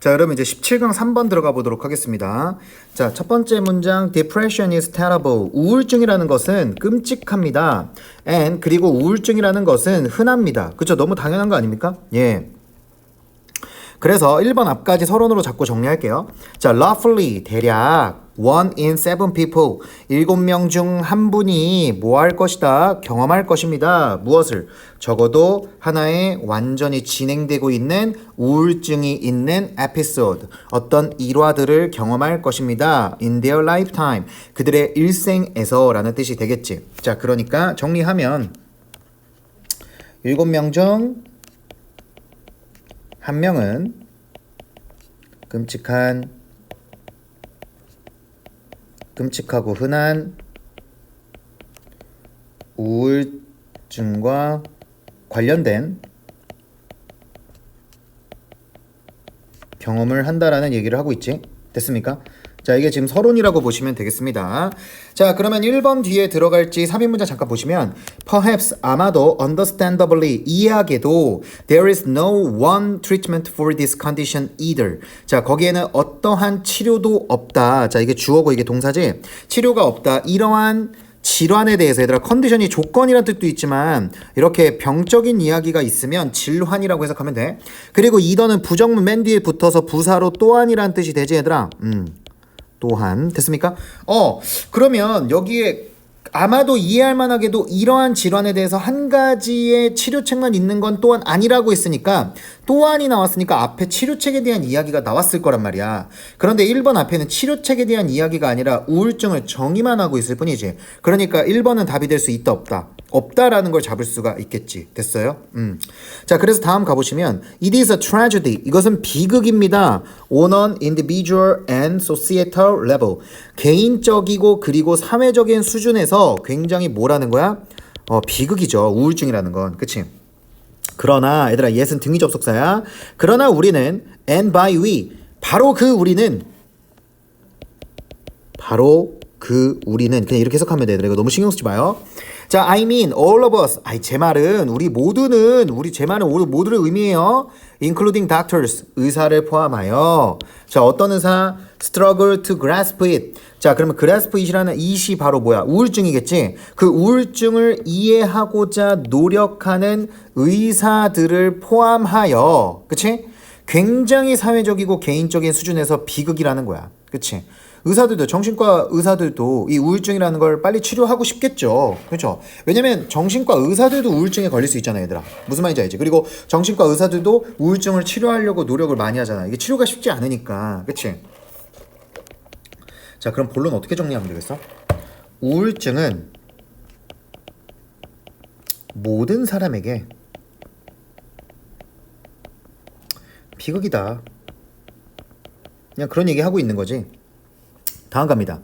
자, 그러면 이제 17강 3번 들어가 보도록 하겠습니다. 자, 첫 번째 문장 Depression is terrible. 우울증이라는 것은 끔찍합니다. And 그리고 우울증이라는 것은 흔합니다. 그쵸? 너무 당연한 거 아닙니까? 예. 그래서 1번 앞까지 서론으로 잡고 정리할게요. 자, roughly 대략 1 in 7 people 7명 중 한 분이 뭐 할 것이다? 경험할 것입니다. 무엇을? 적어도 하나의 완전히 진행되고 있는 우울증이 있는 에피소드 어떤 일화들을 경험할 것입니다. in their lifetime 그들의 일생에서 라는 뜻이 되겠지. 자, 그러니까 정리하면 7명 중 한 명은 끔찍하고 흔한 우울증과 관련된 경험을 한다라는 얘기를 하고 있지. 됐습니까? 자, 이게 지금 서론이라고 보시면 되겠습니다. 자, 그러면 1번 뒤에 들어갈지 3인문장 잠깐 보시면 perhaps 아마도 understandably 이해하게도 there is no one treatment for this condition either. 자, 거기에는 어떠한 치료도 없다. 자, 이게 주어고 이게 동사지. 치료가 없다. 이러한 질환에 대해서 얘들아 컨디션이 조건이라는 뜻도 있지만 이렇게 병적인 이야기가 있으면 질환이라고 해석하면 돼. 그리고 이더는 부정문 맨 뒤에 붙어서 부사로 또한이라는 뜻이 되지 얘들아. 또한 됐습니까? 그러면 여기에 아마도 이해할 만하게도 이러한 질환에 대해서 한 가지의 치료책만 있는 건 또한 아니라고 했으니까 또한이 나왔으니까 앞에 치료책에 대한 이야기가 나왔을 거란 말이야. 그런데 1번 앞에는 치료책에 대한 이야기가 아니라 우울증을 정의만 하고 있을 뿐이지. 그러니까 1번은 답이 될 수 있다 없다. 없다라는 걸 잡을 수가 있겠지. 됐어요? 자, 그래서 다음 가보시면 It is a tragedy. 이것은 비극입니다. On an individual and societal level. 개인적이고 그리고 사회적인 수준에서 굉장히 뭐라는 거야? 비극이죠. 우울증이라는 건. 그치? 그러나 얘들아 yes은 등위 접속사야. 그러나 우리는 and by we 바로 그 우리는 그냥 이렇게 해석하면 돼. 얘들아 이거 너무 신경 쓰지 마요. 자, I mean all of us. 제 말은 제 말은 모두를 의미해요. including doctors. 의사를 포함하여. 자, 어떤 의사? struggle to grasp it. 자, 그러면 grasp it이라는 it이 바로 뭐야? 우울증이겠지? 그 우울증을 이해하고자 노력하는 의사들을 포함하여. 그치? 굉장히 사회적이고 개인적인 수준에서 비극이라는 거야. 그치? 정신과 의사들도 이 우울증이라는 걸 빨리 치료하고 싶겠죠. 그렇죠? 왜냐면 정신과 의사들도 우울증에 걸릴 수 있잖아, 얘들아. 무슨 말인지 알지? 그리고 정신과 의사들도 우울증을 치료하려고 노력을 많이 하잖아. 이게 치료가 쉽지 않으니까. 그치? 자, 그럼 본론 어떻게 정리하면 되겠어? 우울증은 모든 사람에게 비극이다. 그냥 그런 얘기 하고 있는 거지. 다음 갑니다.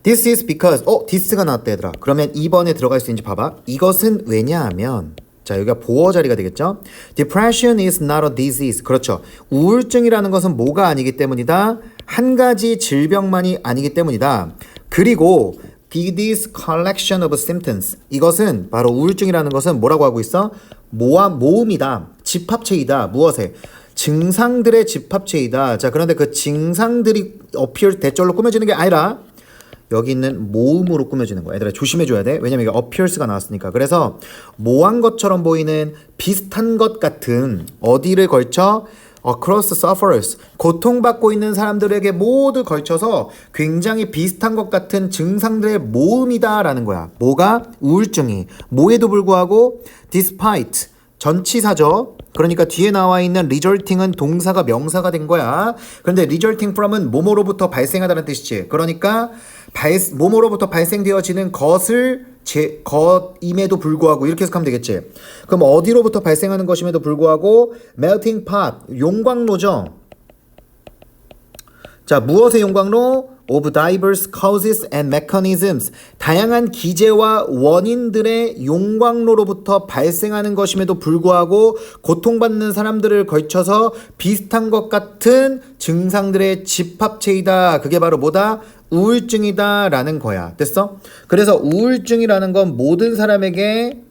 This is because this가 나왔다 얘들아. 그러면 2번에 들어갈 수 있는지 봐봐. 이것은 왜냐하면 자, 여기가 보어 자리가 되겠죠. Depression is not a disease. 그렇죠. 우울증이라는 것은 뭐가 아니기 때문이다. 한 가지 질병만이 아니기 때문이다. 그리고 this collection of symptoms. 이것은 바로 우울증이라는 것은 뭐라고 하고 있어? 모음이다. 집합체이다. 무엇에? 증상들의 집합체이다. 자, 그런데 그 증상들이 appear 대절로 꾸며지는 게 아니라 여기 있는 모음으로 꾸며지는 거야. 얘들아 조심해줘야 돼. 왜냐면 이게 appears가 나왔으니까. 그래서 모한 것처럼 보이는 비슷한 것 같은 어디를 걸쳐? across sufferers. 고통받고 있는 사람들에게 모두 걸쳐서 굉장히 비슷한 것 같은 증상들의 모음이다라는 거야. 뭐가? 우울증이. 뭐에도 불구하고 despite. 전치사죠. 그러니까 뒤에 나와 있는 resulting은 동사가 명사가 된 거야. 그런데 resulting from은 뭐뭐로부터 발생하다는 뜻이지. 그러니까 뭐뭐로부터 발생되어지는 것임에도 불구하고 이렇게 해석하면 되겠지. 그럼 어디로부터 발생하는 것임에도 불구하고 melting pot, 용광로죠. 자, 무엇의 용광로? of diverse causes and mechanisms. 다양한 기제와 원인들의 용광로로부터 발생하는 것임에도 불구하고 고통받는 사람들을 걸쳐서 비슷한 것 같은 증상들의 집합체이다. 그게 바로 뭐다? 우울증이다 라는 거야. 됐어? 그래서 우울증이라는 건 모든 사람에게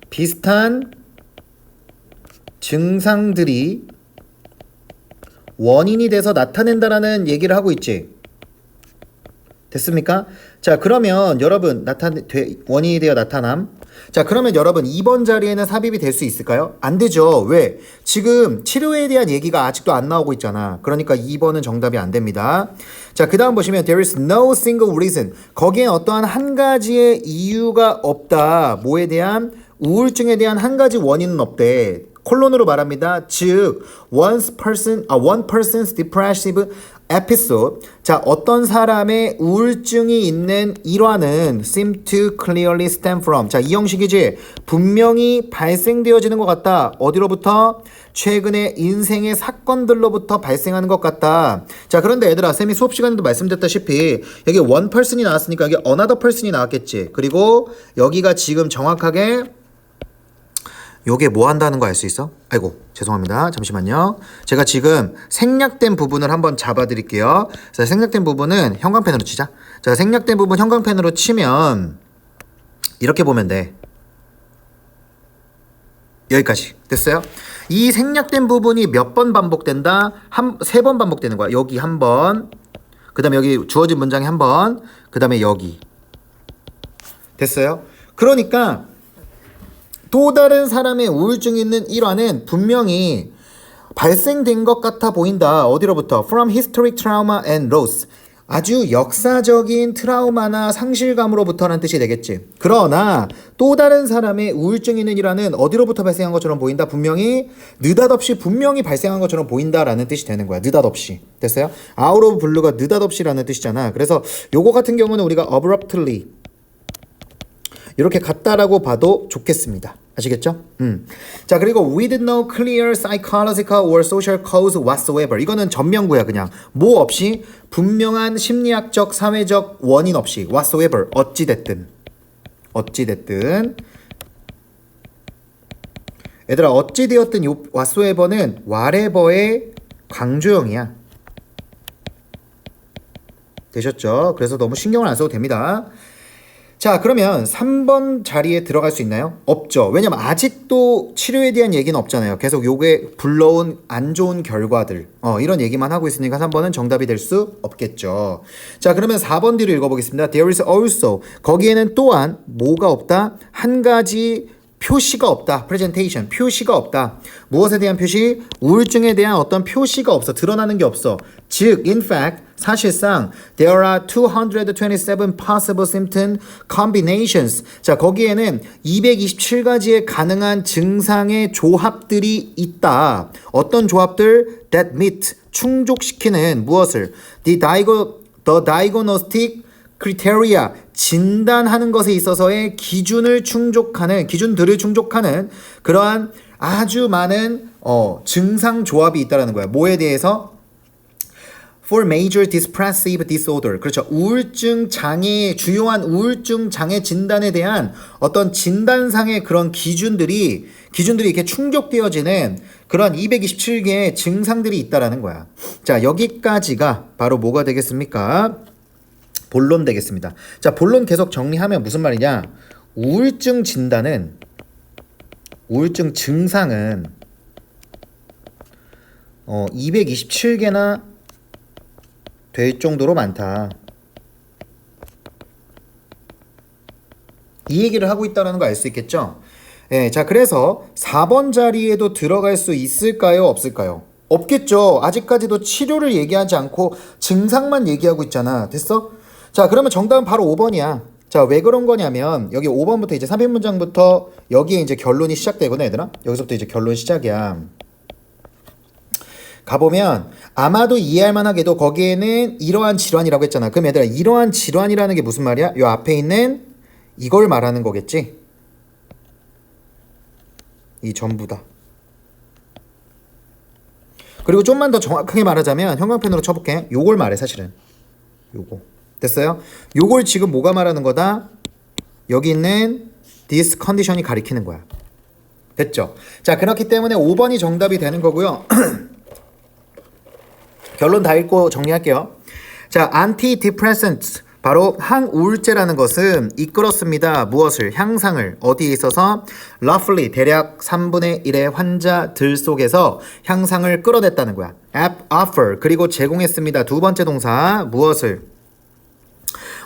비슷한 증상들이 원인이 돼서 나타낸다라는 얘기를 하고 있지. 됐습니까? 자, 그러면 여러분 원인이 되어 나타남. 자, 그러면 여러분 2번 자리에는 삽입이 될 수 있을까요? 안 되죠. 왜? 지금 치료에 대한 얘기가 아직도 안 나오고 있잖아. 그러니까 2번은 정답이 안 됩니다. 자, 그 다음 보시면 there is no single reason. 거기엔 어떠한 한 가지의 이유가 없다. 뭐에 대한? 우울증에 대한 한 가지 원인은 없대. 콜론으로 말합니다. 즉, one person's depressive episode. 자, 어떤 사람의 우울증이 있는 일화는 seem to clearly stem from. 자, 이 형식이지. 분명히 발생되어지는 것 같다. 어디로부터? 최근의 인생의 사건들로부터 발생하는 것 같다. 자, 그런데 얘들아, 쌤이 수업 시간에도 말씀드렸다시피 여기 one person이 나왔으니까 여기 another person이 나왔겠지. 그리고 여기가 지금 정확하게 요게 뭐 한다는 거 알 수 있어? 아이고, 죄송합니다. 잠시만요. 제가 지금 생략된 부분을 한번 잡아 드릴게요. 자, 생략된 부분은 형광펜으로 치자. 자, 생략된 부분 형광펜으로 치면 이렇게 보면 돼. 여기까지. 됐어요? 이 생략된 부분이 몇 번 반복된다? 3번 반복되는 거야. 여기 한 번, 그 다음에 여기 주어진 문장에 한 번, 그 다음에 여기. 됐어요? 그러니까 또 다른 사람의 우울증이 있는 일화는 분명히 발생된 것 같아 보인다. 어디로부터? From historic trauma and loss. 아주 역사적인 트라우마나 상실감으로부터라는 뜻이 되겠지. 그러나 또 다른 사람의 우울증이 있는 일화는 어디로부터 발생한 것처럼 보인다. 분명히 느닷없이 분명히 발생한 것처럼 보인다라는 뜻이 되는 거야. 느닷없이. 됐어요? Out of blue가 느닷없이라는 뜻이잖아. 그래서 요거 같은 경우는 우리가 abruptly 이렇게 같다라고 봐도 좋겠습니다. 아시겠죠? 자, 그리고 with no clear psychological or social cause whatsoever. 이거는 전명구야, 그냥. 뭐 없이 분명한 심리학적, 사회적 원인 없이 whatsoever. 어찌됐든. 얘들아, 어찌되었든 요 whatsoever는 whatever의 강조형이야. 되셨죠? 그래서 너무 신경을 안 써도 됩니다. 자, 그러면 3번 자리에 들어갈 수 있나요? 없죠. 왜냐면 아직도 치료에 대한 얘기는 없잖아요. 계속 요게 불러온 안 좋은 결과들 이런 얘기만 하고 있으니까 3번은 정답이 될 수 없겠죠. 자, 그러면 4번 뒤로 읽어보겠습니다. There is also. 거기에는 또한 뭐가 없다? 한 가지 표시가 없다. presentation. 표시가 없다. 무엇에 대한 표시? 우울증에 대한 어떤 표시가 없어. 드러나는 게 없어. 즉, in fact, 사실상 there are 227 possible symptom combinations. 자, 거기에는 227가지의 가능한 증상의 조합들이 있다. 어떤 조합들? That meet. 충족시키는 무엇을? The diagnostic criteria. 진단하는 것에 있어서의 기준들을 충족하는 그러한 아주 많은 증상 조합이 있다라는 거야. 뭐에 대해서? For major depressive disorder. 그렇죠. 우울증 장애, 주요한 우울증 장애 진단에 대한 어떤 진단상의 그런 기준들이 이렇게 충족되어지는 그런 227개의 증상들이 있다라는 거야. 자, 여기까지가 바로 뭐가 되겠습니까? 본론 되겠습니다. 자, 본론 계속 정리하면 무슨 말이냐? 우울증 증상은 227개나 될 정도로 많다. 이 얘기를 하고 있다는 거 알 수 있겠죠? 예, 자, 그래서 4번 자리에도 들어갈 수 있을까요? 없을까요? 없겠죠. 아직까지도 치료를 얘기하지 않고 증상만 얘기하고 있잖아. 됐어? 자, 그러면 정답은 바로 5번이야. 자, 왜 그런 거냐면 여기 5번부터 이제 3인문장부터 여기에 이제 결론이 시작되거든, 얘들아. 여기서부터 이제 결론 시작이야. 가보면 아마도 이해할 만하게도 거기에는 이러한 질환이라고 했잖아. 그럼 얘들아, 이러한 질환이라는 게 무슨 말이야? 요 앞에 있는 이걸 말하는 거겠지? 이 전부 다. 그리고 좀만 더 정확하게 말하자면 형광펜으로 쳐볼게. 요걸 말해, 사실은. 요거. 됐어요? 요걸 지금 뭐가 말하는 거다? 여기 있는 this condition이 가리키는 거야. 됐죠? 자, 그렇기 때문에 5번이 정답이 되는 거고요. 결론 다 읽고 정리할게요. 자, antidepressants 바로 항우울제라는 것은 이끌었습니다. 무엇을? 향상을. 어디에 있어서? roughly 대략 3분의 1의 환자들 속에서 향상을 끌어냈다는 거야. offer 그리고 제공했습니다. 두 번째 동사 무엇을?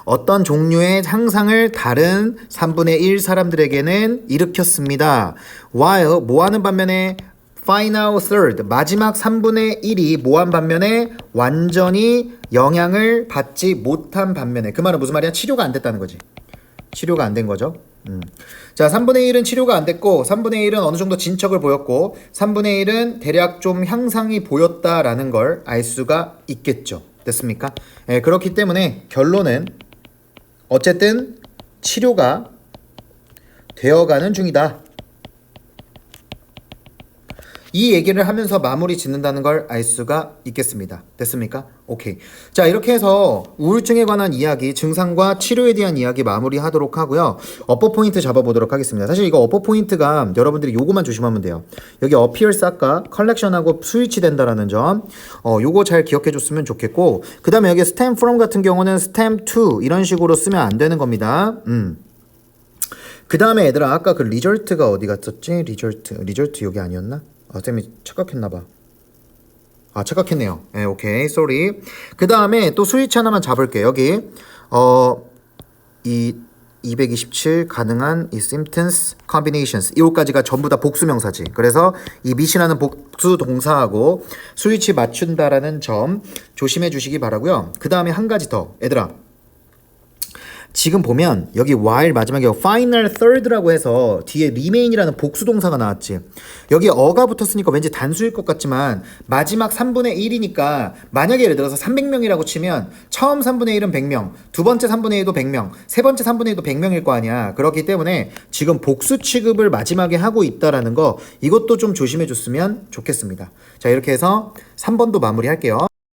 어떤 종류의 향상을 다른 3분의 1 사람들에게는 일으켰습니다. while 뭐하는 반면에 final third 마지막 3분의 1이 뭐한 반면에 완전히 영향을 받지 못한 반면에 그 말은 무슨 말이야? 치료가 안 됐다는 거지. 치료가 안 된 거죠. 자, 3분의 1은 치료가 안 됐고 3분의 1은 어느 정도 진척을 보였고 3분의 1은 대략 좀 향상이 보였다라는 걸 알 수가 있겠죠. 됐습니까? 예, 그렇기 때문에 결론은 어쨌든 치료가 되어가는 중이다. 이 얘기를 하면서 마무리 짓는다는 걸 알 수가 있겠습니다. 됐습니까? 오케이. 자, 이렇게 해서 우울증에 관한 이야기, 증상과 치료에 대한 이야기 마무리하도록 하고요. 어퍼 포인트 잡아보도록 하겠습니다. 사실 이거 어퍼 포인트가 여러분들이 요거만 조심하면 돼요. 여기 어피얼스 아까 컬렉션하고 스위치 된다라는 점, 요거 잘 기억해 줬으면 좋겠고, 그 다음에 여기 stem from 같은 경우는 stem to 이런 식으로 쓰면 안 되는 겁니다. 그 다음에 얘들아, 아까 그 리절트가 어디 갔었지? 리절트 여기 아니었나? 쌤이 착각했나봐. 착각했네요. 네, 오케이. 쏘리. 그 다음에 또 스위치 하나만 잡을게요. 여기, 이 227 가능한 이 symptoms, combinations. 이거까지가 전부 다 복수명사지. 그래서 이 미신하는 복수 동사하고 스위치 맞춘다라는 점 조심해 주시기 바라고요. 그 다음에 한 가지 더. 얘들아. 지금 보면 여기 while 마지막에 final third라고 해서 뒤에 remain이라는 복수 동사가 나왔지. 여기 어가 붙었으니까 왠지 단수일 것 같지만 마지막 3분의 1이니까 만약에 예를 들어서 300명이라고 치면 처음 3분의 1은 100명, 두 번째 3분의 1도 100명, 세 번째 3분의 1도 100명일 거 아니야. 그렇기 때문에 지금 복수 취급을 마지막에 하고 있다라는 거 이것도 좀 조심해 줬으면 좋겠습니다. 자, 이렇게 해서 3번도 마무리할게요.